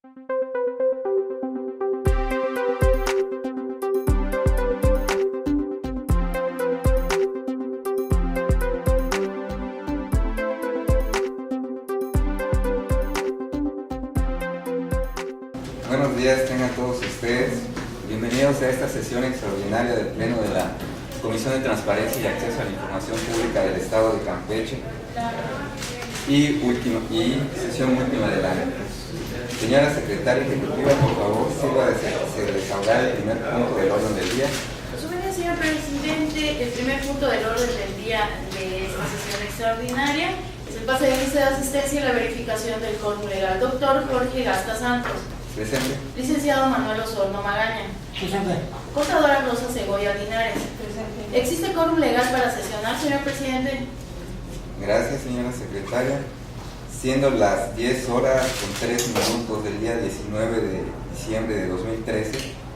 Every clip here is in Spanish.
Buenos días tengan todos ustedes. Bienvenidos a esta sesión extraordinaria del Pleno de la Comisión de Transparencia y Acceso a la Información Pública del Estado de Campeche y sesión última del año. Señora Secretaria Ejecutiva, por favor, sirva de desahogar el primer punto del orden del día. Pues, señor Presidente, el primer punto del orden del día de esta sesión extraordinaria es el pase de lista de asistencia y la verificación del quórum legal. Doctor Jorge Gasta Santos. Presente. Licenciado Manuel Osorno Magaña. Presente. Contadora Rosa Segovia Linares. Presente. ¿Existe quórum legal para sesionar, señor Presidente? Gracias, señora Secretaria. Siendo las 10 horas con 3 minutos del día 19 de diciembre de 2013,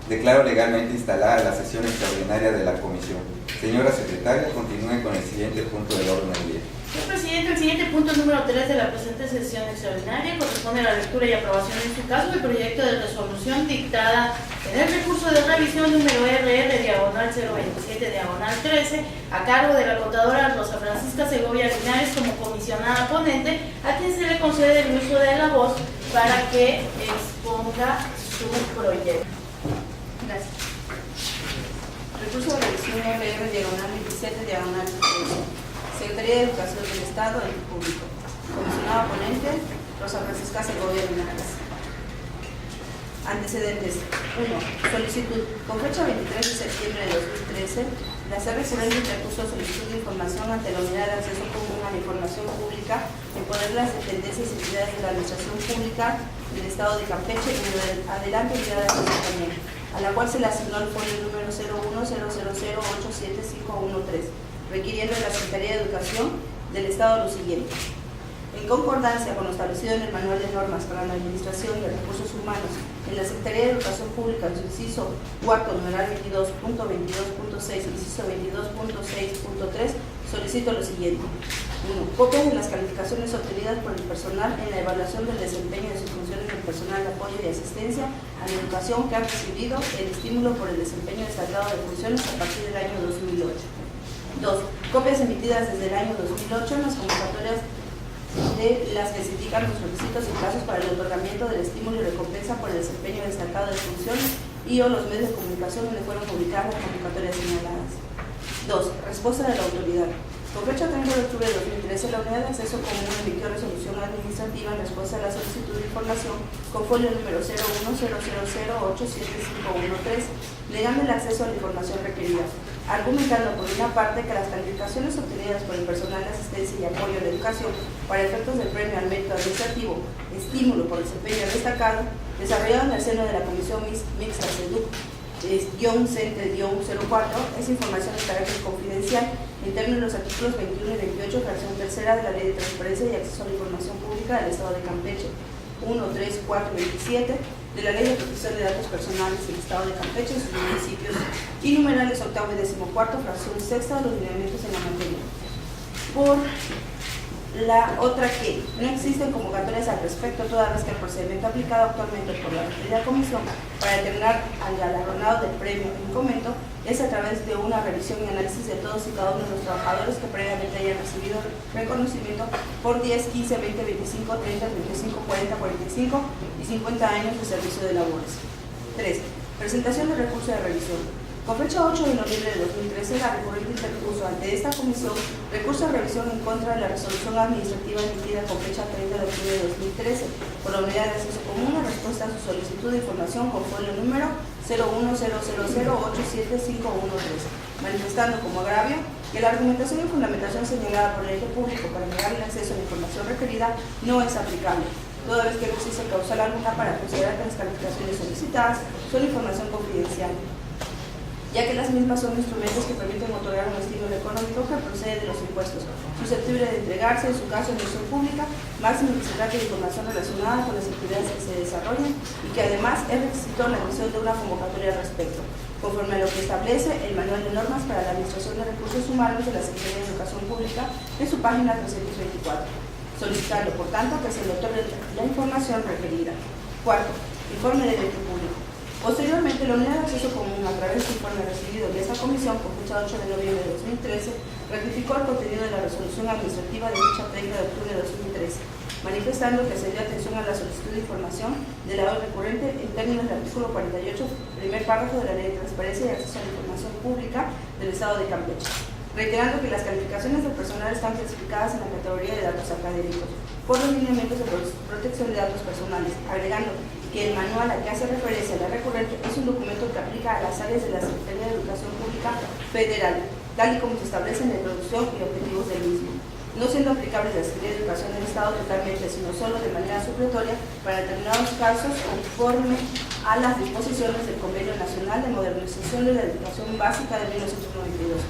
declaro legalmente instalada la sesión extraordinaria de la Comisión. Señora Secretaria, continúe con el siguiente punto del orden del día. Señor Presidente, el siguiente punto número 3 de la presente sesión extraordinaria corresponde a la lectura y aprobación en su caso del proyecto de resolución dictada en el recurso de revisión número RR/027/13 a cargo de la contadora Rosa Francisca Segovia Linares como comisionada ponente, a quien se le concede el uso de la voz para que exponga su proyecto. Gracias. Recurso de revisión RR/27/13. Secretaría de Educación del Estado y Público. Comisionado ponente, Rosa Francisca Segovia Linares. Antecedentes. 1. Solicitud. Con fecha 23 de septiembre de 2013, la SER recurrente interpuso solicitud de información ante la Unidad de Acceso Común a la Información Pública en poder de las dependencias y entidades de la Administración Pública del Estado de Campeche y de adelante Unidad de Acceso también, a la cual se le asignó el folio número 0100087513, requiriendo de la Secretaría de Educación del Estado lo siguiente. En concordancia con lo establecido en el Manual de Normas para la Administración de Recursos Humanos en la Secretaría de Educación Pública, en su inciso cuarto, numeral 22.22.6, inciso 22.6.3, solicito lo siguiente. 1. Copias de las calificaciones obtenidas por el personal en la evaluación del desempeño de sus funciones del personal de apoyo y asistencia a la educación que han recibido el estímulo por el desempeño destacado de funciones a partir del año 2008. 2. Copias emitidas desde el año 2008 en las convocatorias de las que se indican los requisitos y plazos para el otorgamiento del estímulo y recompensa por el desempeño destacado de funciones y o los medios de comunicación donde fueron publicadas las convocatorias señaladas. 2. Respuesta de la autoridad. Con fecha 30 de octubre de 2013, la Unidad de Acceso Común emitió resolución administrativa en respuesta a la solicitud de información con folio número 0100087513, negando el acceso a la información requerida, argumentando por una parte que las calificaciones obtenidas por el personal de asistencia y apoyo a la educación para efectos del premio al mérito administrativo, estímulo por desempeño destacado, desarrollado en el seno de la Comisión Mixta CEDUC-CENTE-04, es información de carácter confidencial en términos de los artículos 21 y 28, fracción tercera de la Ley de Transparencia y Acceso a la Información Pública del Estado de Campeche, 1, 3, 4 y 27, de la Ley de Protección de Datos Personales del Estado de Campeche y sus municipios, y numerales octavo y 14, fracción sexta de los lineamientos en la materia. Por la otra que no existen convocatorias al respecto, toda vez que el procedimiento aplicado actualmente por la referida comisión para determinar al galardonado del premio en comento es a través de una revisión y análisis de todos y cada uno de los trabajadores que previamente hayan recibido reconocimiento por 10, 15, 20, 25, 30, 35, 40, 45 y 50 años de servicio de labores. 3. Presentación de recurso de revisión. Con fecha 8 de noviembre de 2013, la recurrente interpuso ante esta comisión recurso de revisión en contra de la resolución administrativa emitida con fecha 30 de octubre de 2013 por la Unidad de Acceso Común en respuesta a su solicitud de información con folio número 0100087513, manifestando como agravio que la argumentación y fundamentación señalada por el ente público para negar el acceso a la información requerida no es aplicable, toda vez que no existe causal alguna para considerar que las calificaciones solicitadas son información confidencial, ya que las mismas son instrumentos que permiten otorgar un estímulo económico que procede de los impuestos, susceptible de entregarse, en su caso, en gestión pública, máximo que se trate de información relacionada con las actividades que se desarrollan y que además es requisito la emisión de una convocatoria al respecto, conforme a lo que establece el Manual de Normas para la Administración de Recursos Humanos de la Secretaría de Educación Pública en su página 324, solicitando, por tanto, que se le otorgue la información requerida. Cuarto, informe del ente público. Posteriormente, la Unidad de Acceso Común, a través del informe recibido de esta comisión con fecha 8 de noviembre de 2013, ratificó el contenido de la resolución administrativa de fecha 30 de octubre de 2013, manifestando que se dio atención a la solicitud de información de la orden recurrente en términos del artículo 48, primer párrafo de la Ley de Transparencia y Acceso a la Información Pública del Estado de Campeche, reiterando que las calificaciones del personal están clasificadas en la categoría de datos académicos por los lineamientos de protección de datos personales, agregando que el manual al que hace referencia a la recurrente es un documento que aplica a las áreas de la Secretaría de Educación Pública Federal, tal y como se establece en la introducción y objetivos del mismo, no siendo aplicable la Secretaría de Educación del Estado totalmente, sino solo de manera supletoria para determinados casos conforme a las disposiciones del Convenio Nacional de Modernización de la Educación Básica de 1992.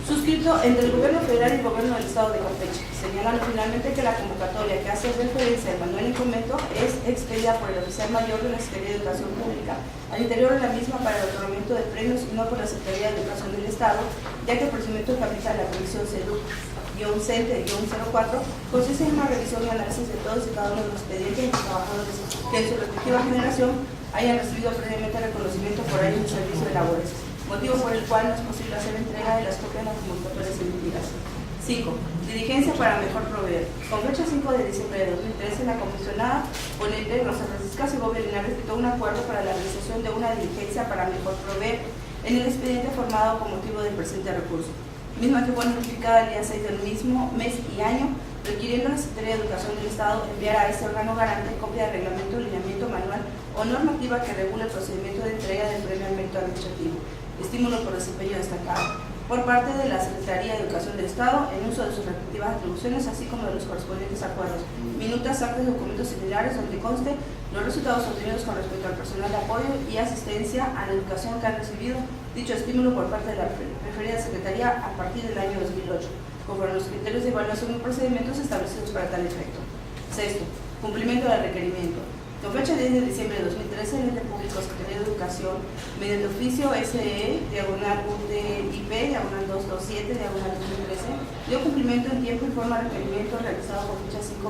Suscrito entre el Gobierno Federal y el Gobierno del Estado de Campeche, señalando finalmente que la convocatoria que hace referencia al manual en comento es expedida por el oficial mayor de la Secretaría de Educación Pública al interior de la misma para el otorgamiento de premios y no por la Secretaría de Educación del Estado, ya que el procedimiento que aplica la Comisión CEDUC-CENTE-04 consiste en una revisión y análisis de todos y cada uno de los expedientes de los trabajadores que en su respectiva generación hayan recibido previamente reconocimiento por años de servicio de labores, motivo por el cual no es posible hacer entrega de las copias de las convocatorias emitidas. 5. Diligencia para mejor proveer. Con fecha 5 de diciembre de 2013, la comisionada ponente Rosa Francisca Segovia Linares dictó un acuerdo para la realización de una diligencia para mejor proveer en el expediente formado con motivo del presente recurso, misma que fue notificada el día 6 del mismo mes y año, requiriendo a la Secretaría de Educación del Estado enviar a este órgano garante copia de reglamento, lineamiento manual o normativa que regule el procedimiento de entrega del premio al mérito administrativo, estímulo por desempeño destacado, por parte de la Secretaría de Educación del Estado en uso de sus respectivas atribuciones, así como de los correspondientes acuerdos, minutas, actas, documentos similares donde conste los resultados obtenidos con respecto al personal de apoyo y asistencia a la educación que han recibido dicho estímulo por parte de la referida Secretaría a partir del año 2008, conforme a los criterios de evaluación y procedimientos establecidos para tal efecto. 6. Cumplimiento del requerimiento. Con fecha 10 de diciembre de 2013, el ente público Secretaría de Educación, mediante oficio SE, diagonal UTIP, diagonal 227, diagonal 2013, dio cumplimiento en tiempo y forma al requerimiento realizado por fecha 5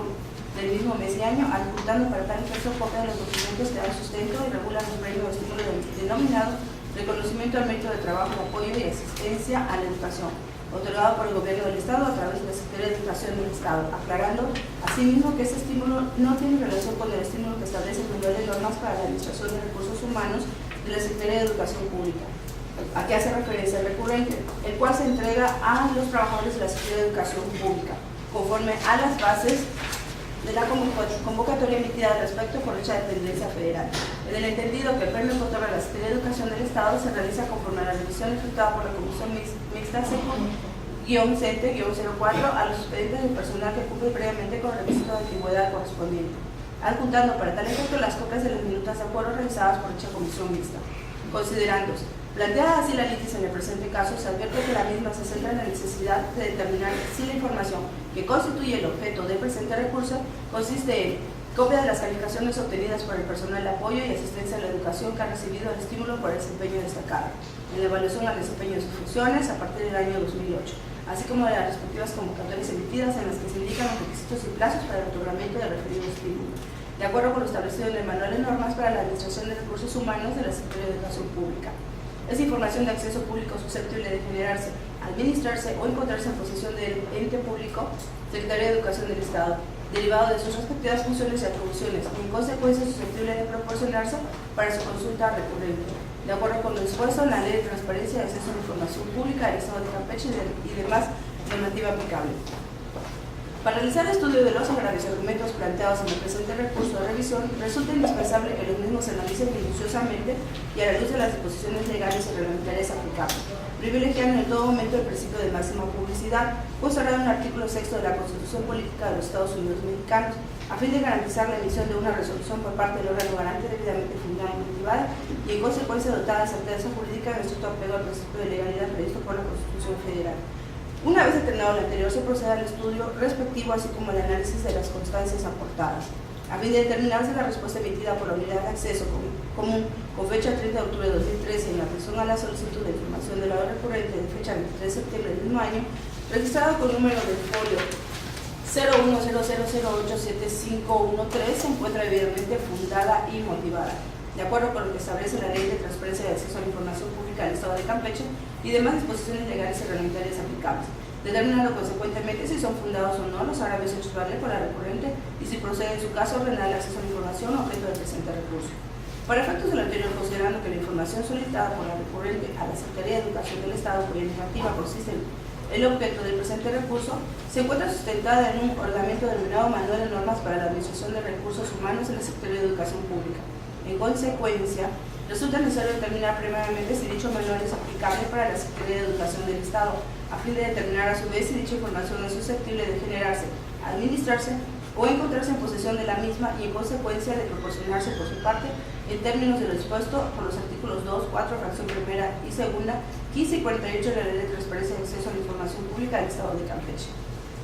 del mismo mes y año, adjuntando para tal efecto copia de los documentos que dan sustento y regulan el premio o estímulo denominado reconocimiento al mérito de trabajo, apoyo y asistencia a la educación, otorgado por el Gobierno del Estado a través de la Secretaría de Educación del Estado, aclarando asimismo que ese estímulo no tiene relación con el estímulo que establece el manual de normas para la administración de recursos humanos de la Secretaría de Educación Pública, a que hace referencia el recurrente, el cual se entrega a los trabajadores de la Secretaría de Educación Pública, conforme a las bases de la convocatoria emitida al respecto por dicha dependencia federal, en el entendido que el premio que otorga la Secretaría de Educación del Estado se realiza conforme a la revisión efectuada por la Comisión Mixta CENTE-04 a los expedientes del personal que cumple previamente con el requisito de antigüedad correspondiente, adjuntando para tal efecto las copias de las minutas de acuerdo realizadas por dicha Comisión Mixta. Considerándose planteada así la litis en el presente caso, se advierte que la misma se centra en la necesidad de determinar si la información que constituye el objeto del presente recurso consiste en copia de las calificaciones obtenidas por el personal de apoyo y asistencia a la educación que ha recibido el estímulo por el desempeño destacado, en la evaluación al desempeño de sus funciones a partir del año 2008, así como de las respectivas convocatorias emitidas en las que se indican los requisitos y plazos para el otorgamiento del referido estímulo, de acuerdo con lo establecido en el Manual de Normas para la Administración de Recursos Humanos de la Secretaría de Educación Pública. Es información de acceso público susceptible de generarse, administrarse o encontrarse en posesión del ente público, Secretaría de Educación del Estado, derivado de sus respectivas funciones y atribuciones, y en consecuencia susceptible de proporcionarse para su consulta recurrente, de acuerdo con lo dispuesto en la Ley de Transparencia y Acceso a la Información Pública del Estado de Campeche y demás normativa aplicable. Para realizar el estudio de los agravios y argumentos planteados en el presente recurso de revisión, resulta indispensable que los mismos se analicen minuciosamente y a la luz de las disposiciones legales y reglamentarias aplicables, privilegiando en todo momento el principio de máxima publicidad, consagrado en el artículo 6 de la Constitución Política de los Estados Unidos Mexicanos, a fin de garantizar la emisión de una resolución por parte del órgano garante debidamente fundada y motivada y en consecuencia dotada de certeza jurídica en estricto apego al principio de legalidad previsto por la Constitución Federal. Una vez determinado lo anterior, se procede al estudio respectivo, así como el análisis de las constancias aportadas, a fin de determinarse la respuesta emitida por la Unidad de Acceso Común con fecha 30 de octubre de 2013 en la atención a la solicitud de información de la hora recurrente de fecha 23 de septiembre del mismo año, registrado con número de folio 0100087513 se encuentra debidamente fundada y motivada, de acuerdo con lo que establece la Ley de Transparencia y Acceso a la Información Pública del Estado de Campeche y demás disposiciones legales y reglamentarias aplicables, determinando consecuentemente si son fundados o no los agravios hechos valer por la recurrente y si procede en su caso ordenar el acceso a la información objeto del presente recurso. Para efectos de lo anterior, considerando que la información solicitada por la recurrente a la Secretaría de Educación del Estado cuya negativa consiste en el objeto del presente recurso, se encuentra sustentada en un ordenamiento denominado Manual de Normas para la Administración de Recursos Humanos en la Secretaría de Educación Pública. En consecuencia, resulta necesario determinar primeramente si dicho manual es aplicable para la Secretaría de Educación del Estado, a fin de determinar a su vez si dicha información es susceptible de generarse, administrarse o encontrarse en posesión de la misma y en consecuencia de proporcionarse por su parte en términos de lo dispuesto por los artículos 2, 4, fracción primera y segunda, 15 y 48 de la Ley de Transparencia y Acceso a la Información Pública del Estado de Campeche.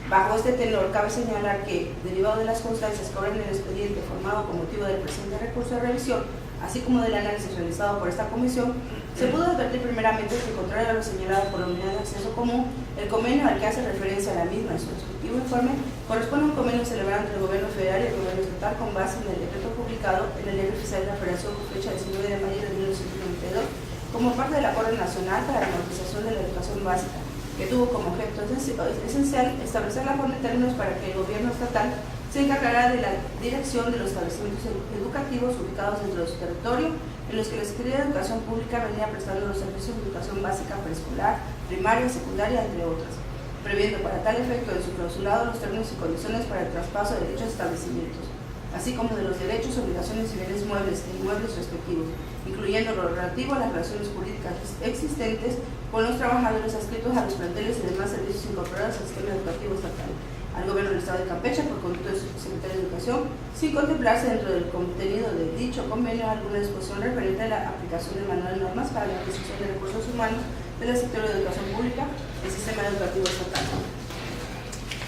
Bajo este tenor, cabe señalar que, derivado de las constancias que obran en el expediente formado con motivo del presente recurso de revisión, así como del análisis realizado por esta comisión, se pudo advertir primeramente que, contrario a lo señalado por la Unidad de Acceso Común, el convenio al que hace referencia a la misma en su respectivo informe corresponde a un convenio celebrado entre el Gobierno Federal y el Gobierno Estatal con base en el decreto publicado en el Diario Oficial de la Federación con fecha 19 de mayo de 1992 como parte del Acuerdo Nacional para la Normalización de la Educación Básica, que tuvo como objeto esencial establecer la forma de términos para que el Gobierno Estatal se encargará de la dirección de los establecimientos educativos ubicados dentro de su territorio, en los que la Secretaría de Educación Pública venía prestando los servicios de educación básica preescolar, primaria, secundaria, entre otras, previendo para tal efecto en su clausulado los términos y condiciones para el traspaso de dichos establecimientos, así como de los derechos, obligaciones y bienes muebles e inmuebles respectivos, incluyendo lo relativo a las relaciones jurídicas existentes con los trabajadores adscritos a los planteles y demás servicios incorporados al sistema educativo estatal, al Gobierno del Estado de Campeche por conducto de su Secretario de Educación, sin contemplarse dentro del contenido de dicho convenio alguna disposición referente a la aplicación del Manual de Normas para la Administración de Recursos Humanos de la Secretaría de Educación Pública del Sistema Educativo Estatal.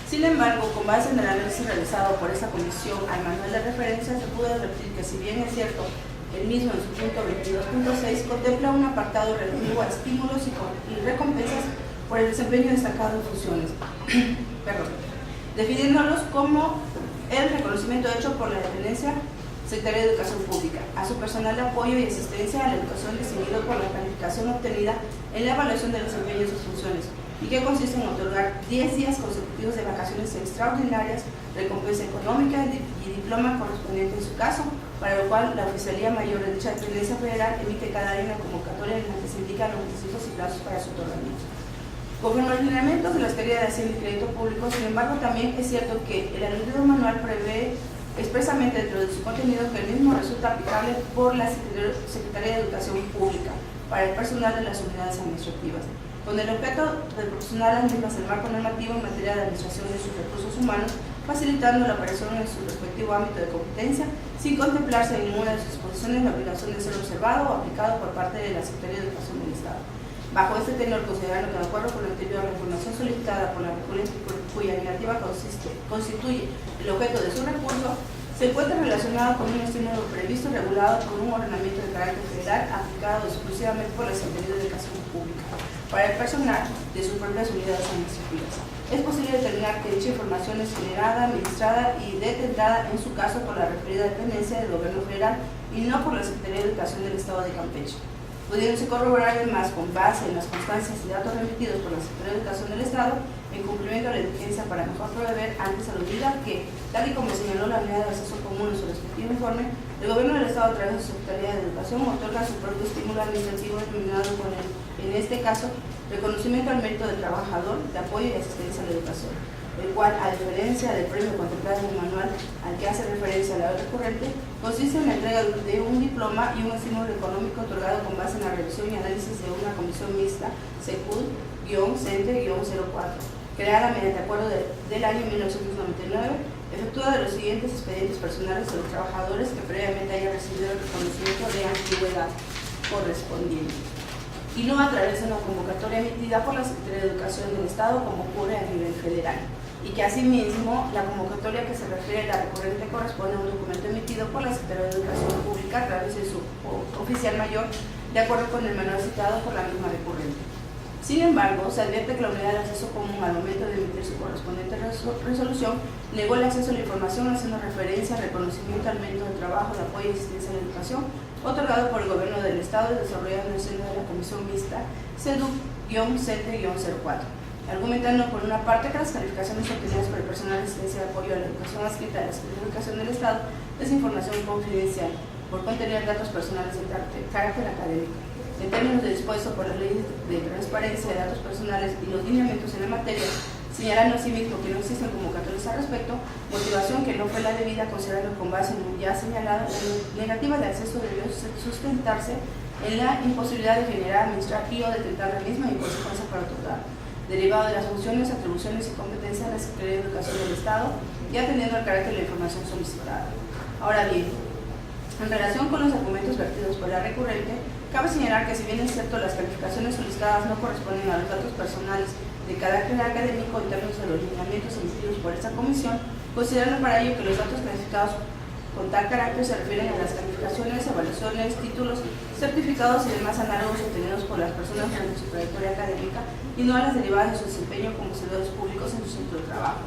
Sin embargo, con base en el análisis realizado por esta comisión al manual de referencia, se pudo advertir que, si bien es cierto, el mismo en su punto 22.6 contempla un apartado relativo a estímulos y recompensas por el desempeño destacado de funciones, definiéndolos como el reconocimiento hecho por la dependencia Secretaría de Educación Pública a su personal de apoyo y asistencia a la educación distinguido por la calificación obtenida en la evaluación del desempeño de sus funciones, y que consiste en otorgar 10 días consecutivos de vacaciones extraordinarias, recompensa económica y diploma correspondiente en su caso, para lo cual la Oficialía Mayor de dicha dependencia federal emite cada año una convocatoria en la que se indican los requisitos y plazos para su otorgamiento. Conforme a los lineamientos de la Secretaría de Hacienda y Crédito Público, sin embargo, también es cierto que el aludido manual prevé expresamente dentro de su contenido que el mismo resulta aplicable por la Secretaría de Educación Pública para el personal de las unidades administrativas, con el objeto de proporcionar a las mismas el marco normativo en materia de administración de sus recursos humanos, facilitando la operación en su respectivo ámbito de competencia, sin contemplarse en ninguna de sus disposiciones la obligación de ser observado o aplicado por parte de la Secretaría de Educación del Estado. Bajo este tenor, considerando que, de acuerdo con lo anterior, la información solicitada por la recurrente, cuya negativa constituye el objeto de su recurso, se encuentra relacionado con un estímulo previsto y regulado por un ordenamiento de carácter federal aplicado exclusivamente por la Secretaría de Educación Pública para el personal de sus propias unidades administrativas. Es posible determinar que dicha información es generada, administrada y detentada en su caso por la referida dependencia del Gobierno Federal y no por la Secretaría de Educación del Estado de Campeche, pudiéndose corroborar además con base en las constancias y datos remitidos por la Secretaría de Educación del Estado en cumplimiento de la diligencia para mejor proveer antes aludida que, tal y como señaló la Unidad de Acceso Común en su respectivo informe, el Gobierno del Estado, a través de su Secretaría de Educación, otorga su propio estímulo administrativo denominado con el, en este caso, reconocimiento al mérito del trabajador de apoyo y asistencia a la educación, el cual, a diferencia del premio contemplado en el manual al que hace referencia la recurrente, consiste en la entrega de un diploma y un estímulo económico otorgado con base en la revisión y análisis de una comisión mixta, SECUD-CENTE-04, creada mediante acuerdo del año 1999, efectuada de los siguientes expedientes personales de los trabajadores que previamente hayan recibido el reconocimiento de antigüedad correspondiente, y no a través de una convocatoria emitida por la Secretaría de Educación del Estado, como ocurre a nivel federal, y que asimismo la convocatoria que se refiere a la recurrente corresponde a un documento emitido por la Secretaría de Educación Pública a través de su oficial mayor, de acuerdo con el manual citado por la misma recurrente. Sin embargo, se advierte que la Unidad de Acceso Común, al momento de emitir su correspondiente resolución, negó el acceso a la información haciendo referencia al reconocimiento al mérito de trabajo, de apoyo y asistencia a la educación otorgado por el Gobierno del Estado y desarrollado en el seno de la Comisión Mixta CEDU-CENTE-04, argumentando por una parte que las calificaciones obtenidas por el personal de asistencia de apoyo a la educación adscrita a la Secretaría de Educación del Estado es información confidencial por contener datos personales de carácter académico. En términos de dispuesto por la Ley de Transparencia de Datos Personales y los lineamientos en la materia, señalando asimismo que no existen convocatorias al respecto, motivación que no fue la debida considerando con base en lo ya señalado, la negativa de acceso debió sustentarse en la imposibilidad de generar, administrar y o detentar la misma y en consecuencia para otorgar, derivado de las funciones, atribuciones y competencias de la Secretaría de Educación del Estado y atendiendo al carácter de la información solicitada. Ahora bien, en relación con los argumentos vertidos por la recurrente, cabe señalar que si bien es cierto las calificaciones solicitadas no corresponden a los datos personales de carácter académico en términos de los lineamientos emitidos por esta comisión, considerando para ello que los datos clasificados con tal carácter se refieren a las calificaciones, evaluaciones, títulos, certificados y demás análogos obtenidos por las personas durante su trayectoria académica y no a las derivadas de su desempeño como servidores públicos en su centro de trabajo,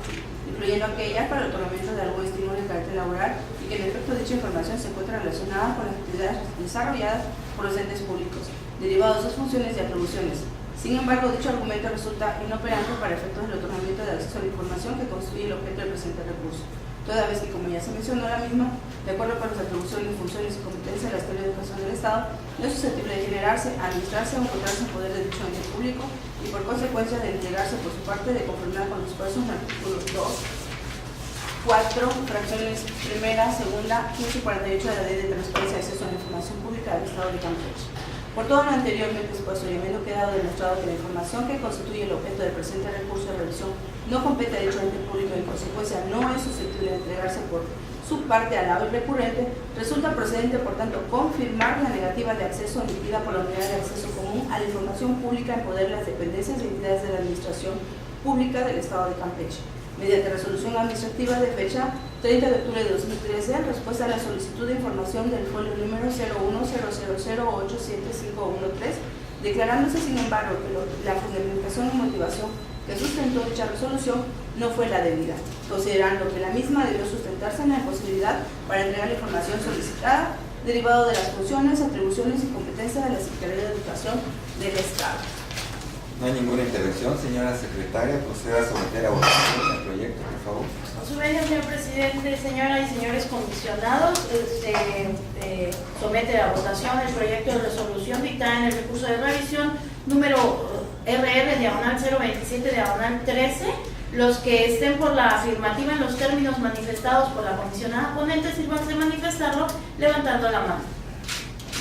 incluyendo aquellas para el otorgamiento de algún estímulo de carácter laboral y que en efecto dicha información se encuentra relacionada con las actividades desarrolladas por los entes públicos, derivados de sus funciones y atribuciones. Sin embargo, dicho argumento resulta inoperante para efectos del otorgamiento de acceso a la información que constituye el objeto del presente recurso, toda vez que, como ya se mencionó, la misma, de acuerdo con las atribuciones, funciones y competencias de la Secretaría de Educación del Estado, no es susceptible de generarse, administrarse o encontrarse en poder de dicho ente público y, por consecuencia, de entregarse por su parte de conformidad con los dispuestos en artículos 2, 4, fracciones primera, segunda, 15 y 48 de la Ley de Transparencia y Acceso a la Información Pública del Estado de Campeche. Por todo lo anteriormente expuesto y habiendo quedado demostrado que la información que constituye el objeto del presente recurso de revisión no compete a dicho ente público y en consecuencia no es susceptible de entregarse por su parte al lado recurrente, resulta procedente, por tanto, confirmar la negativa de acceso emitida por la Unidad de Acceso Común a la información pública en poder de las dependencias y entidades de la Administración Pública del Estado de Campeche, mediante resolución administrativa de fecha 30 de octubre de 2013, en respuesta a la solicitud de información del folio número 0100087513, declarándose, sin embargo, que la fundamentación y motivación que sustentó dicha resolución no fue la debida, considerando que la misma debió sustentarse en la imposibilidad para entregar la información solicitada, derivado de las funciones, atribuciones y competencias de la Secretaría de Educación del Estado. No hay ninguna intervención, señora secretaria. Proceda a someter a votación el proyecto, por favor. Con su venia, señor presidente, señoras y señores comisionados, somete a votación el proyecto de resolución dictada en el recurso de revisión número RR/027/13. Los que estén por la afirmativa en los términos manifestados por la comisionada ponente, sírvanse manifestarlo levantando la mano.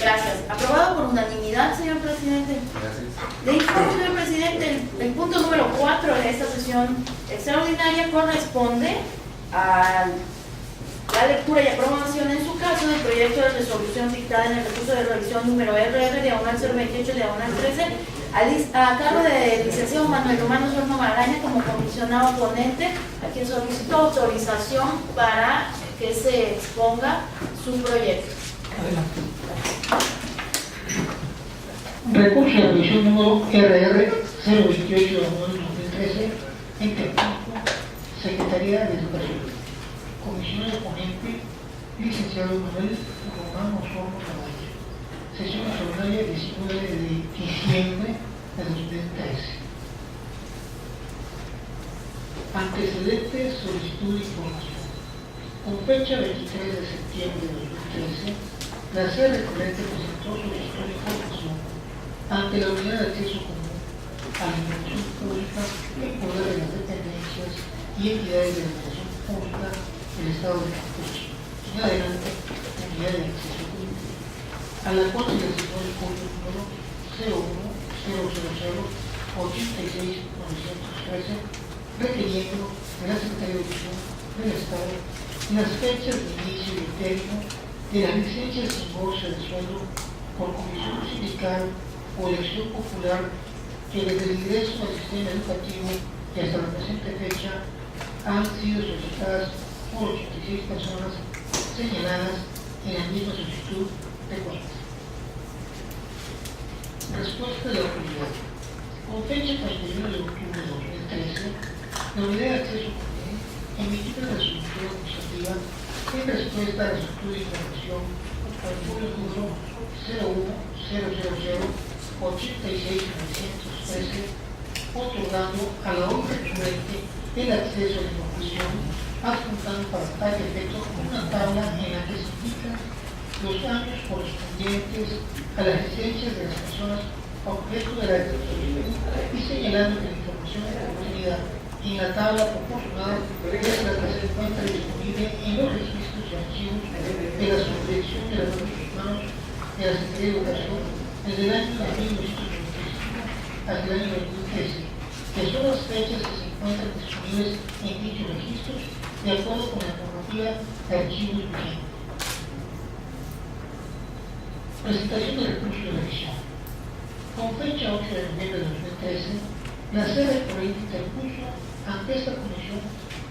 Gracias. Aprobado por unanimidad, señor presidente. Gracias. Le informo, señor presidente, el punto número 4 de esta sesión extraordinaria corresponde a la lectura y aprobación en su caso del proyecto de resolución dictada en el recurso de revisión número RR/028/13 a cargo del licenciado Manuel Romano Sorno Magaña como comisionado ponente, a quien solicitó autorización para que se exponga su proyecto. Adelante. Recurso de revisión número RR/028/2013, ente público, Secretaría de Educación. Comisionado ponente, licenciado Manuel Romano Sorno Magaña. Sesión extraordinaria 19 de diciembre de 2013. Antecedentes, solicitud de información. Con fecha 23 de septiembre de 2013, la sede recurrente presentó solicitud de información ante la Unidad de Acceso Común a la Información Pública en poder de las dependencias y entidades de la Administración Pública del Estado de Campeche, en adelante, Unidad de Acceso Común, a la cual se le asignó el folio número 0100086913, requiriendo de la Secretaría de Educación del Estado las fechas de inicio y término de las licencias sin goce de sueldo por comisión sindical o elección popular que desde el ingreso al sistema educativo y hasta la presente fecha han sido solicitadas por 86 personas señaladas en la misma solicitud de cuentas. Respuesta de la autoridad. Con fecha 31 de octubre de 2013, la Unidad de Acceso Común emitió una resolución administrativa en respuesta a la solicitud de información al folio número 01000-86913, otorgando a la hoy recurrente el acceso a la información, adjuntando para tal efecto una tabla en la que se indican los años correspondientes a las licencias de las personas objeto de la resolución y señalando que la información contenida en la tabla proporcionada es la que se encuentra disponible en los registros y archivos de la Subdirección de los Derechos Humanos de la Secretaría de Educación desde el año 1995 hasta el año 2013, que son las fechas que se encuentran disponibles en dichos registros de acuerdo con la normativa de archivos vigente. Presentación de recurso de revisión. Con fecha 8 de noviembre de 2013, la sede recurrente interpuso ante esta comisión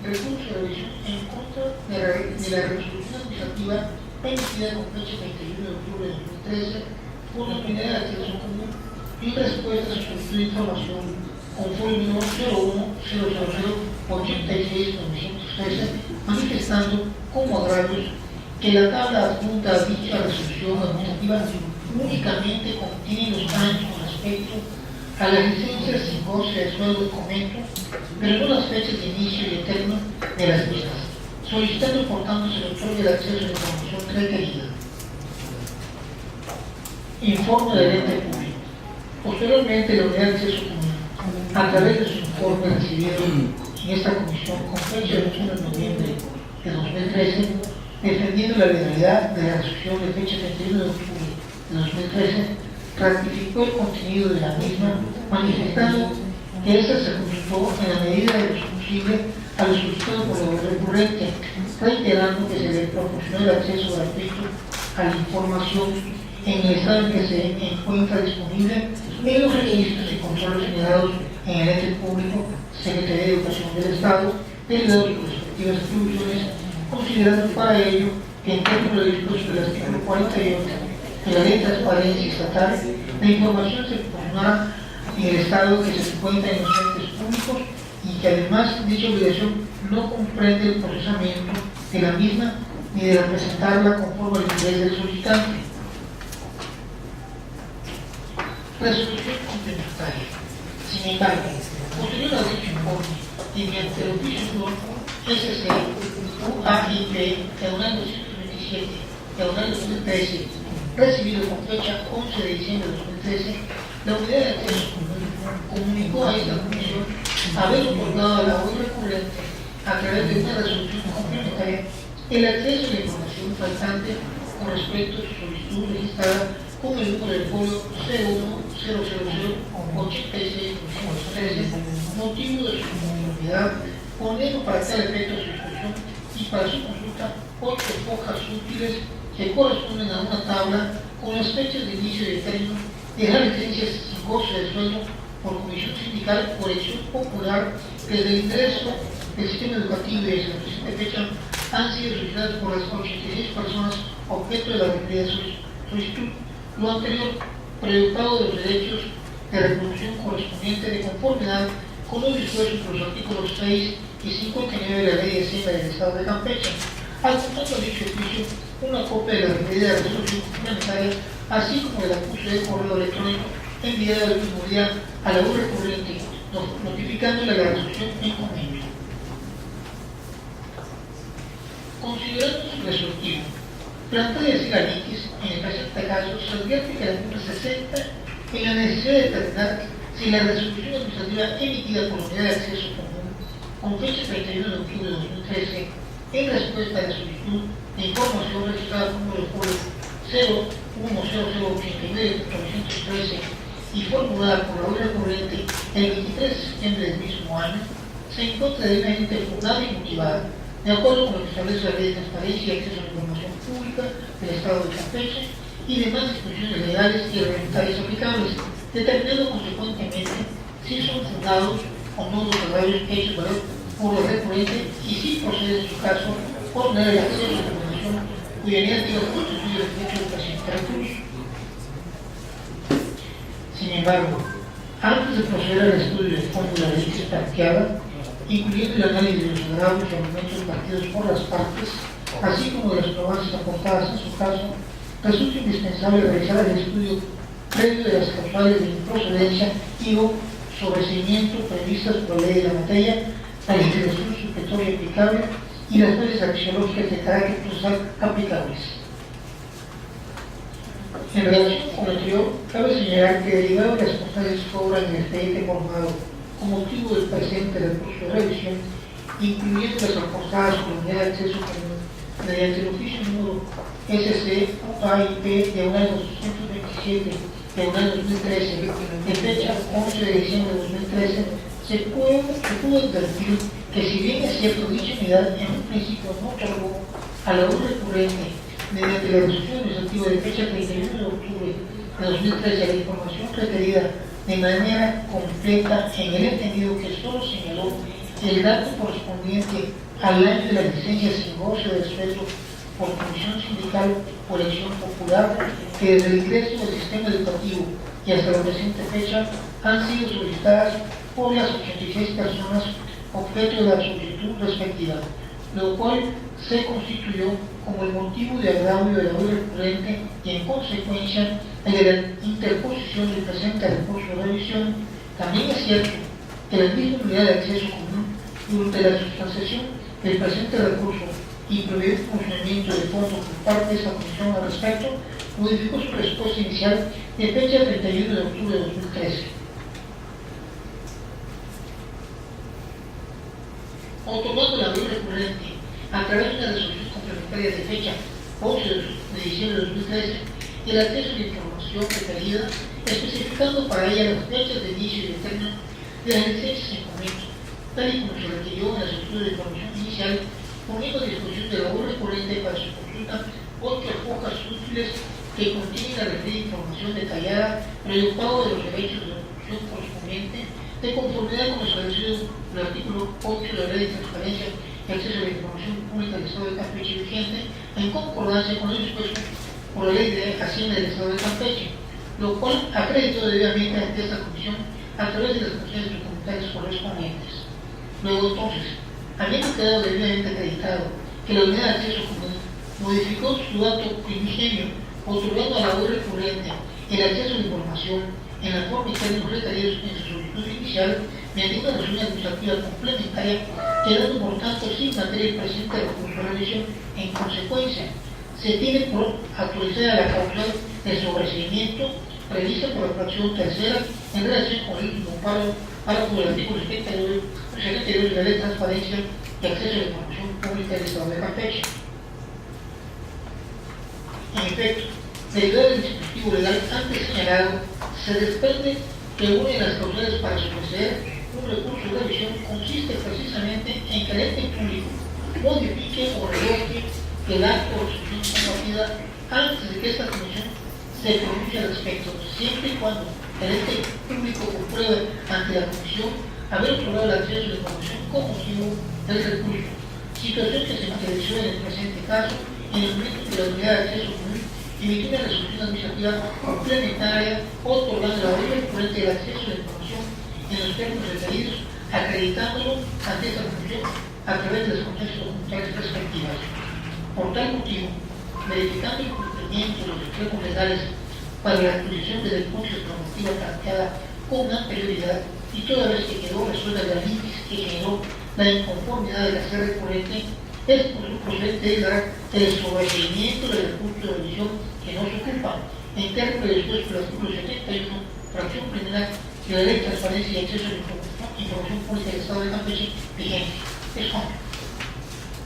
recurso de revisión en contra de la resolución administrativa emitida con fecha 31 de octubre de 2013 por la Unidad de Acceso Común en respuesta a su solicitud de información conforme número 01000-86-913, manifestando como agravios que la tabla adjunta a dicha resolución administrativa únicamente contiene los años con respecto a las licencias sin goce de sueldo de comento, pero no las fechas de inicio y de término de las mismas, solicitando por tanto se le otorgue el acceso a la información requerida. Informe del ente público. Posteriormente, la Unidad de Acceso Común, a través de su informe recibido en esta comisión con fecha de 1 de noviembre de 2013, defendiendo la legalidad de la resolución de fecha 31 de octubre de 2013, ratificó el contenido de la misma, manifestando que esta se ajustó en la medida de lo posible a lo solicitado por la recurrente, reiterando que se le proporcionó el acceso gratuito a la información en el estado en que se encuentra disponible en los registros y controles señalados en el ente público, Secretaría de Educación del Estado, delegados y sus respectivas atribuciones, considerando para ello que en términos de disposición del artículo 48 de la Ley de Transparencia Estatal, la información se proporcionará en el estado que se encuentra en los entes públicos y que además dicha obligación no comprende el procesamiento de la misma ni de representarla conforme al interés del solicitante. Resolución complementaria. Sin embargo, posterior a dicho informe y mediante el oficio SC UAIP diagonal 227 diagonal 2013, recibido con fecha 11 de diciembre de 2013, la Unidad de Acceso Común comunicó a esta comisión haber otorgado a la hoy recurrente, a través de una resolución complementaria, el acceso a la información faltante con respecto a su solicitud registrada con el número de folio 01000-86-913, motivo de su conformidad, poniendo para tal efecto su discusión y para su consulta 8 hojas útiles que corresponden a una tabla con las fechas de inicio y de término de las licencias sin goce de sueldo por comisión sindical por elección popular desde el ingreso del sistema educativo y desde la presente fecha han sido solicitadas por las 86 personas objeto de la referida solicitud. Lo anterior, predicado de los derechos de reproducción correspondiente de conformidad con los dispuestos por los artículos 6 y 59 de la Ley de Hacienda del Estado de Campeche, adjuntando a dicho oficio una copia de la referida resolución complementaria, así como el acuse de correo electrónico enviado el mismo día a la UR recurrente, notificándole la resolución en comento. Considerando su resolutivo, plantea decir a Liquis, en el presente caso, se advierte que la Junta se centra en la necesidad de determinar si la resolución administrativa emitida por la Unidad de Acceso Común, con fecha 31 de octubre de 2013, en respuesta a la solicitud de información registrada con número de folio 0100089-913 y formulada por la OIR recurrente el 23 de septiembre del mismo año, se encuentra debidamente fundada y motivada, de acuerdo con lo que establece la Ley de Transparencia y Acceso a la Información Pública del Estado de Campeche y demás disposiciones legales y reglamentarias aplicables, determinando consecuentemente si son fundados o no los agravios hechos valer por el recurrente y si procede en su caso por tener el acceso a la información cuya negativa constituye el derecho de presentar recursos. Sin embargo, Antes de proceder al estudio de fondo de la ley planteada, incluyendo el análisis de los agravios y argumentos partidos por las partes, así como de las probables aportadas en su caso, resulta indispensable realizar el estudio previo de las causales de improcedencia y o sobreseimiento previstas por la ley de la materia, la legislación supletoria aplicable y las leyes axiológicas de carácter procesal aplicables. En relación con lo anterior, cabe señalar que derivado de las constancias que obran en el expediente formado con motivo del presente recurso de revisión, incluyendo las aportadas por la unidad de acceso común mediante el oficio número SC-AIP diagonal 227 diagonal 2013, de fecha 11 de diciembre de 2013, se pudo advertir que si bien es cierto dicha unidad en un principio no otorgó a la obra recurrente mediante la resolución administrativa de fecha 31 de octubre de 2013 la información requerida de manera completa en el entendido que solo señaló el dato correspondiente al año de la licencia sin goce de sueldo por comisión sindical o elección popular, que desde el ingreso del sistema educativo y hasta la presente fecha han sido solicitadas por las 86 personas objeto de la solicitud respectiva, lo cual se constituyó como el motivo de agravio de la obra recurrente y en consecuencia el de la interposición del presente recurso de revisión. También es cierto que la misma unidad de acceso común, durante la sustanciación del presente recurso y previó el funcionamiento de fondo por parte de esta comisión al respecto, modificó su respuesta inicial de fecha 31 de octubre de 2013. Otorgando la ley recurrente a través de una resolución complementaria de fecha 11 de diciembre de 2013 el acceso a la información requerida, especificando para ella las fechas de inicio y de término de las licencias en comento, tal y como se requirió en la solicitud de información inicial, poniendo a disposición de la ley recurrente para su consulta 8 hojas útiles que contienen la referida información detallada para el pago de los derechos de locución correspondiente, de conformidad con lo establecido en el artículo 8 de la Ley de Transparencia y Acceso a la Información Pública del Estado de Campeche vigente, en concordancia con lo dispuesto por la Ley de Hacienda del Estado de Campeche, lo cual acreditó debidamente ante esta comisión a través de las funciones documentales correspondientes. Luego entonces, habiendo quedado debidamente acreditado que la unidad de acceso común modificó su dato primigenio, otorgando a la ley recurrente el acceso a la información en la forma y términos requeridos en su solicitud inicial mediante una resolución administrativa complementaria, quedando por tanto sin materia el presente recurso de revisión. En consecuencia, se tiene por autorizada la causa de sobreseimiento prevista por la fracción tercera en relación con el último paro para con el artículo 72 de la Ley de Transparencia y Acceso a la Información Pública del Estado de Campeche. En efecto, derivado del dispositivo legal antes señalado, se desprende que una de las causales para sobreseer un recurso de revisión consiste precisamente en que el ente público modifique o revoque el acto o resolución compartida antes de que esta comisión se pronuncie al respecto, siempre y cuando el ente público compruebe ante la comisión haber otorgado el acceso a la información con motivo del recurso, situación que se materializó en el presente caso en el momento que la unidad de acceso común emitió una resolución administrativa complementaria otorgando la ley recurrente del acceso a la información en los términos referidos, acreditándolo ante esta comisión a través de las funciones documentales respectivas. Por tal motivo, verificando el cumplimiento de los extremos legales para la adquisición de denuncias normativa planteada con anterioridad y toda vez que quedó resuelta la litis que generó la inconformidad de la sede recurrente, es procedente el sobreseimiento del recurso de revisión que nos ocupa en términos de dispuesto por el artículo 71, fracción primera de la Ley de Transparencia y Acceso a la Información Pública del Estado de Campeche vigente. Es cuanto.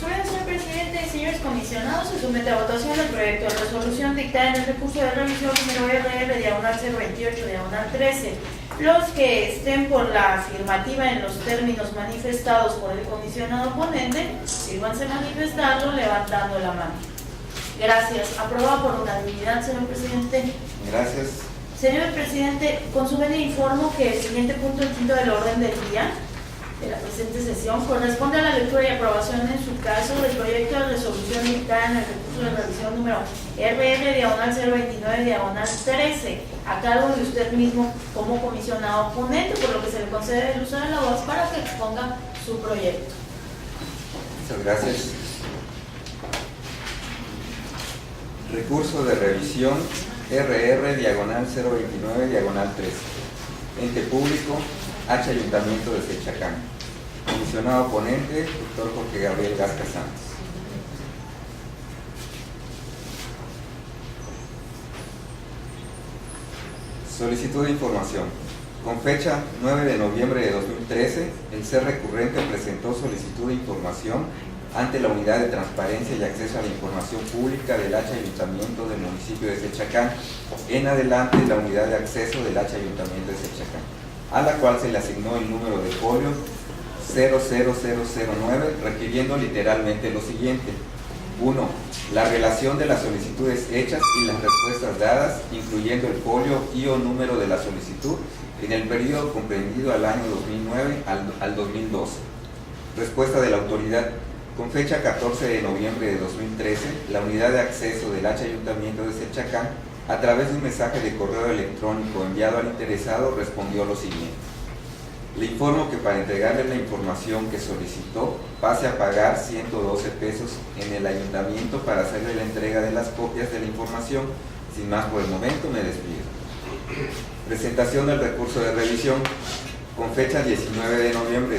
Bueno, señor presidente y señores comisionados, se somete a votación el proyecto de resolución dictada en el recurso de revisión número RR/028/13. Los que estén por la afirmativa en los términos manifestados por el comisionado ponente, sírvanse manifestarlo levantando la mano. Gracias. Aprobado por unanimidad, señor presidente. Gracias. Señor presidente, con su venia informo que el siguiente punto, el quinto del orden del día, de la presente sesión corresponde a la lectura y aprobación en su caso del proyecto de resolución dictada en el recurso de revisión número RR-029-13, a cargo de usted mismo como comisionado ponente, por lo que se le concede el uso de la voz para que exponga su proyecto. Muchas gracias. Recurso de revisión RR-029-13. Ente público, H. Ayuntamiento de Sechacán. Comisionado ponente, doctor Jorge Gabriel Gasca Santos. Solicitud de información. Con fecha 9 de noviembre de 2013, el ser recurrente presentó solicitud de información ante la Unidad de Transparencia y Acceso a la Información Pública del H. Ayuntamiento del municipio de Sechacán, en adelante la Unidad de Acceso del H. Ayuntamiento de Sechacán, a la cual se le asignó el número de folio 00009, requiriendo literalmente lo siguiente: 1. La relación de las solicitudes hechas y las respuestas dadas, incluyendo el folio y o número de la solicitud, en el periodo comprendido al año 2009 al 2012. Respuesta de la autoridad. Con fecha 14 de noviembre de 2013, la Unidad de Acceso del H. Ayuntamiento de Sechacán, a través de un mensaje de correo electrónico enviado al interesado, respondió lo siguiente: le informo que para entregarle la información que solicitó, pase a pagar 112 pesos en el ayuntamiento para hacerle la entrega de las copias de la información. Sin más por el momento, me despido. Presentación del recurso de revisión. Con fecha 19 de noviembre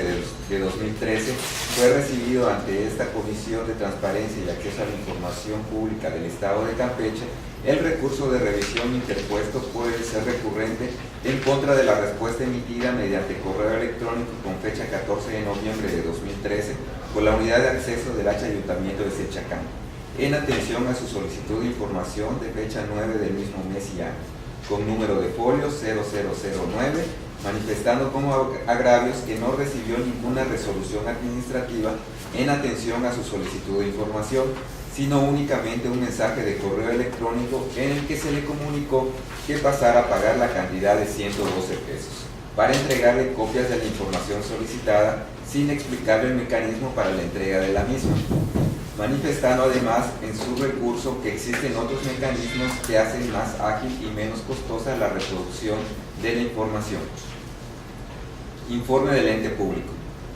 de 2013, fue recibido ante esta Comisión de Transparencia y Acceso a la Información Pública del Estado de Campeche el recurso de revisión interpuesto por el ser recurrente en contra de la respuesta emitida mediante correo electrónico con fecha 14 de noviembre de 2013 por la Unidad de Acceso del H. Ayuntamiento de Sechacán, en atención a su solicitud de información de fecha 9 del mismo mes y año, con número de folio 0009, manifestando como agravios que no recibió ninguna resolución administrativa en atención a su solicitud de información, sino únicamente un mensaje de correo electrónico en el que se le comunicó que pasara a pagar la cantidad de 112 pesos para entregarle copias de la información solicitada, sin explicarle el mecanismo para la entrega de la misma, manifestando además en su recurso que existen otros mecanismos que hacen más ágil y menos costosa la reproducción de la información. Informe del ente público.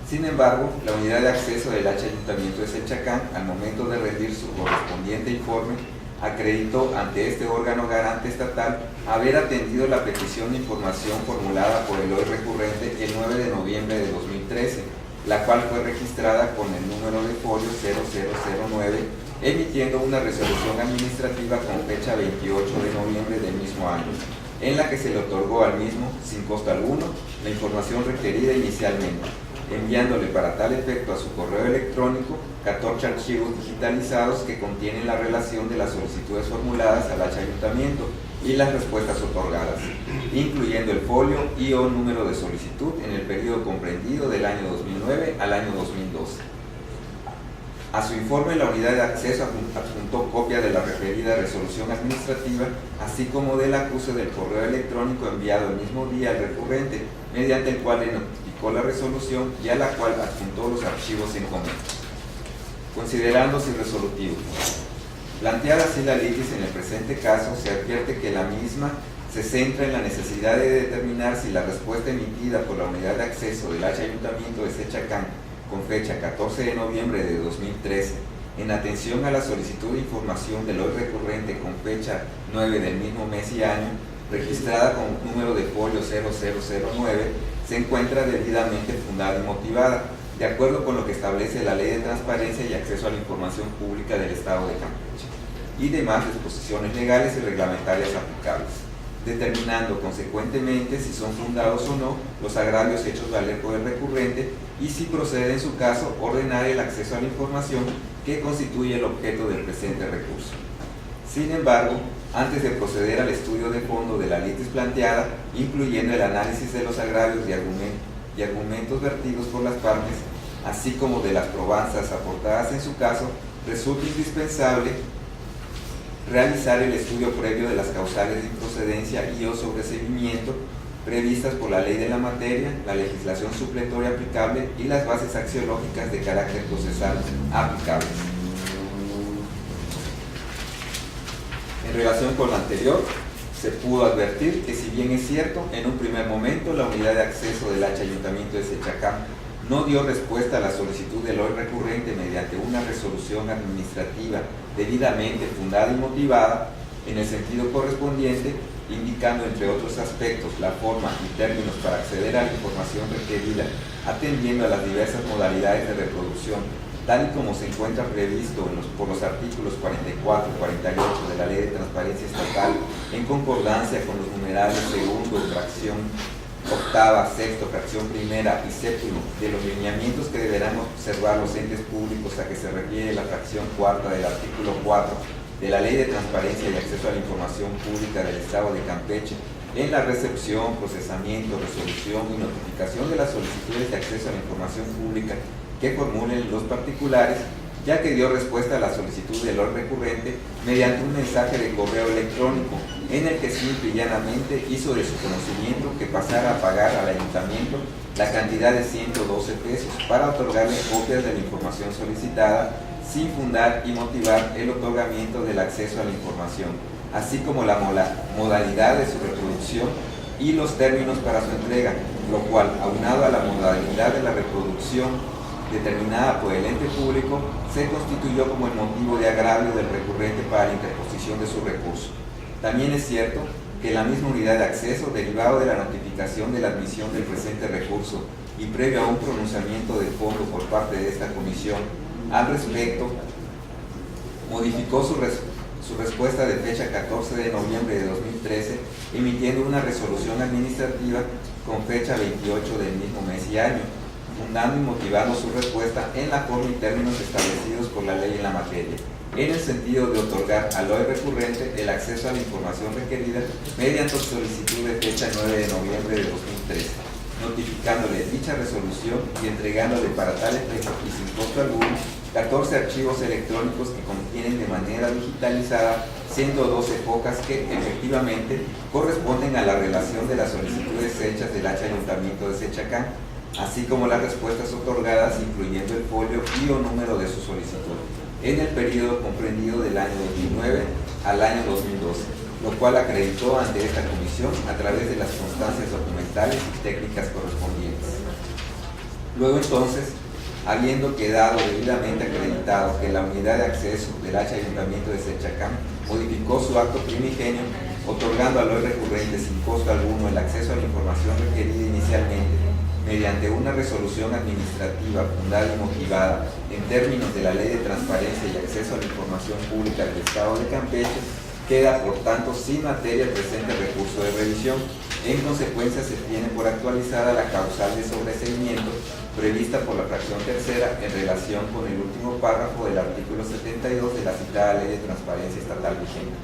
Sin embargo, la Unidad de Acceso del H. Ayuntamiento de Sechacán, al momento de rendir su correspondiente informe, acreditó ante este órgano garante estatal haber atendido la petición de información formulada por el hoy recurrente el 9 de noviembre de 2013, la cual fue registrada con el número de folio 0009, emitiendo una resolución administrativa con fecha 28 de noviembre del mismo año, en la que se le otorgó al mismo, sin costo alguno, la información requerida inicialmente, enviándole para tal efecto a su correo electrónico 14 archivos digitalizados que contienen la relación de las solicitudes formuladas al H. Ayuntamiento y las respuestas otorgadas, incluyendo el folio y o número de solicitud en el periodo comprendido del año 2009 al año 2012. A su informe, la Unidad de Acceso adjuntó copia de la referida resolución administrativa, así como del acuse del correo electrónico enviado el mismo día al recurrente, mediante el cual le notificó la resolución y a la cual adjuntó los archivos en común. Considerándose irresolutivo. Planteada así la litis en el presente caso, se advierte que la misma se centra en la necesidad de determinar si la respuesta emitida por la Unidad de Acceso del H. Ayuntamiento de Sechacán, con fecha 14 de noviembre de 2013, en atención a la solicitud de información del hoy recurrente con fecha 9 del mismo mes y año, registrada con número de folio 0009, se encuentra debidamente fundada y motivada, de acuerdo con lo que establece la Ley de Transparencia y Acceso a la Información Pública del Estado de Campeche, y demás disposiciones legales y reglamentarias aplicables, determinando consecuentemente si son fundados o no los agravios hechos valer por el recurrente y, si procede en su caso, ordenar el acceso a la información que constituye el objeto del presente recurso. Sin embargo, antes de proceder al estudio de fondo de la litis planteada, incluyendo el análisis de los agravios y argumentos vertidos por las partes, así como de las probanzas aportadas en su caso, resulta indispensable realizar el estudio previo de las causales de improcedencia y o sobreseimiento, previstas por la ley de la materia, la legislación supletoria aplicable y las bases axiológicas de carácter procesal aplicables. En relación con lo anterior, se pudo advertir que, si bien es cierto, en un primer momento la unidad de acceso del H Ayuntamiento de Sechacán no dio respuesta a la solicitud del hoy recurrente mediante una resolución administrativa debidamente fundada y motivada en el sentido correspondiente, indicando entre otros aspectos la forma y términos para acceder a la información requerida, atendiendo a las diversas modalidades de reproducción, tal y como se encuentra previsto por los artículos 44 y 48 de la Ley de Transparencia Estatal, en concordancia con los numerales segundo, fracción octava, sexto, fracción primera y séptimo de los lineamientos que deberán observar los entes públicos a que se refiere la fracción cuarta del artículo 4 de la Ley de Transparencia y Acceso a la Información Pública del Estado de Campeche, en la recepción, procesamiento, resolución y notificación de las solicitudes de acceso a la información pública que formulen los particulares, ya que dio respuesta a la solicitud del hoy recurrente mediante un mensaje de correo electrónico en el que simple y llanamente hizo de su conocimiento que pasara a pagar al ayuntamiento la cantidad de 112 pesos para otorgarle copias de la información solicitada sin fundar y motivar el otorgamiento del acceso a la información, así como la modalidad de su reproducción y los términos para su entrega, lo cual, aunado a la modalidad de la reproducción determinada por el ente público, se constituyó como el motivo de agravio del recurrente para la interposición de su recurso. También es cierto que la misma unidad de acceso, derivado de la notificación de la admisión del presente recurso y previo a un pronunciamiento de fondo por parte de esta comisión al respecto, modificó su respuesta de fecha 14 de noviembre de 2013, emitiendo una resolución administrativa con fecha 28 del mismo mes y año, fundando y motivando su respuesta en la forma y términos establecidos por la ley en la materia, en el sentido de otorgar al hoy recurrente el acceso a la información requerida mediante solicitud de fecha 9 de noviembre de 2013, notificándole dicha resolución y entregándole para tal efecto y sin costo alguno 14 archivos electrónicos que contienen de manera digitalizada 112 focas que efectivamente corresponden a la relación de las solicitudes hechas del H Ayuntamiento de Sechacán, así como las respuestas otorgadas, incluyendo el folio y o número de su solicitud, en el periodo comprendido del año 2009 al año 2012, lo cual acreditó ante esta comisión a través de las constancias documentales y técnicas correspondientes. Luego entonces, habiendo quedado debidamente acreditado que la unidad de acceso del H Ayuntamiento de Sechacán modificó su acto primigenio, otorgando al hoy recurrente sin costo alguno el acceso a la información requerida inicialmente, mediante una resolución administrativa fundada y motivada en términos de la Ley de Transparencia y Acceso a la Información Pública del Estado de Campeche, queda por tanto sin materia el presente recurso de revisión. En consecuencia, se tiene por actualizada la causal de sobreseimiento prevista por la fracción tercera en relación con el último párrafo del artículo 72 de la citada Ley de Transparencia Estatal vigente.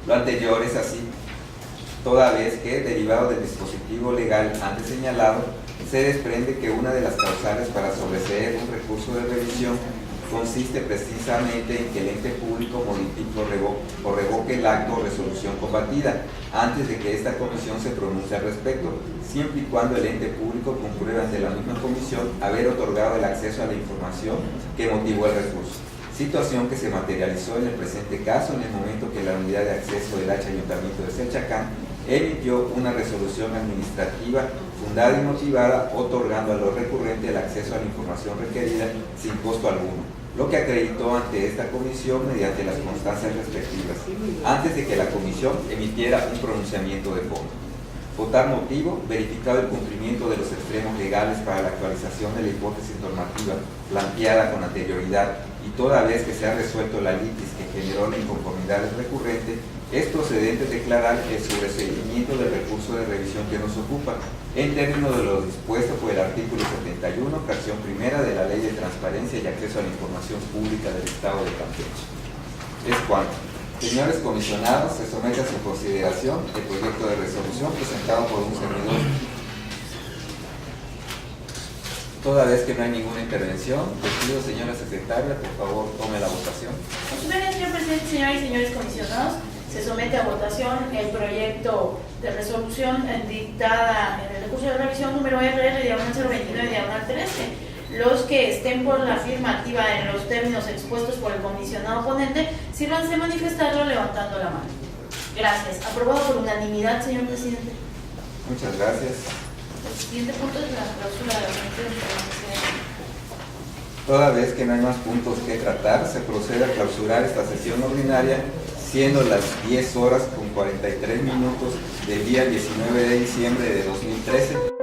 Lo anterior es así, toda vez que, derivado del dispositivo legal antes señalado, se desprende que una de las causales para sobreseer un recurso de revisión consiste precisamente en que el ente público modifique o revoque el acto o resolución combatida antes de que esta comisión se pronuncie al respecto, siempre y cuando el ente público compruebe ante la misma comisión haber otorgado el acceso a la información que motivó el recurso, situación que se materializó en el presente caso en el momento que la unidad de acceso del H Ayuntamiento de Sechacán emitió una resolución administrativa fundada y motivada otorgando a lo recurrente el acceso a la información requerida sin costo alguno, lo que acreditó ante esta comisión mediante las constancias respectivas, antes de que la comisión emitiera un pronunciamiento de fondo. Votar motivo, verificado el cumplimiento de los extremos legales para la actualización de la hipótesis normativa planteada con anterioridad y toda vez que se ha resuelto la litis que generó la inconformidad del recurrente, es procedente declarar el sobreseimiento del recurso de revisión que nos ocupa, en términos de lo dispuesto por el artículo 71, fracción primera de la Ley de Transparencia y Acceso a la Información Pública del Estado de Campeche. Es cuanto. Señores comisionados, se somete a su consideración el proyecto de resolución presentado por un servidor. Toda vez que no hay ninguna intervención, les pido, señora secretaria, por favor, tome la votación. Con su venia, señor presidente, señoras y señores comisionados, Se somete a votación el proyecto de resolución dictada en el recurso de revisión número RR-029-13. Los que estén por la afirmativa en los términos expuestos por el comisionado ponente, sírvanse de manifestarlo levantando la mano. Gracias. Aprobado por unanimidad, señor presidente. Muchas gracias. El siguiente punto es la clausura de la Comisión de Información. Toda vez que no hay más puntos que tratar, se procede a clausurar esta sesión ordinaria, siendo las 10 horas con 43 minutos del día 19 de diciembre de 2013.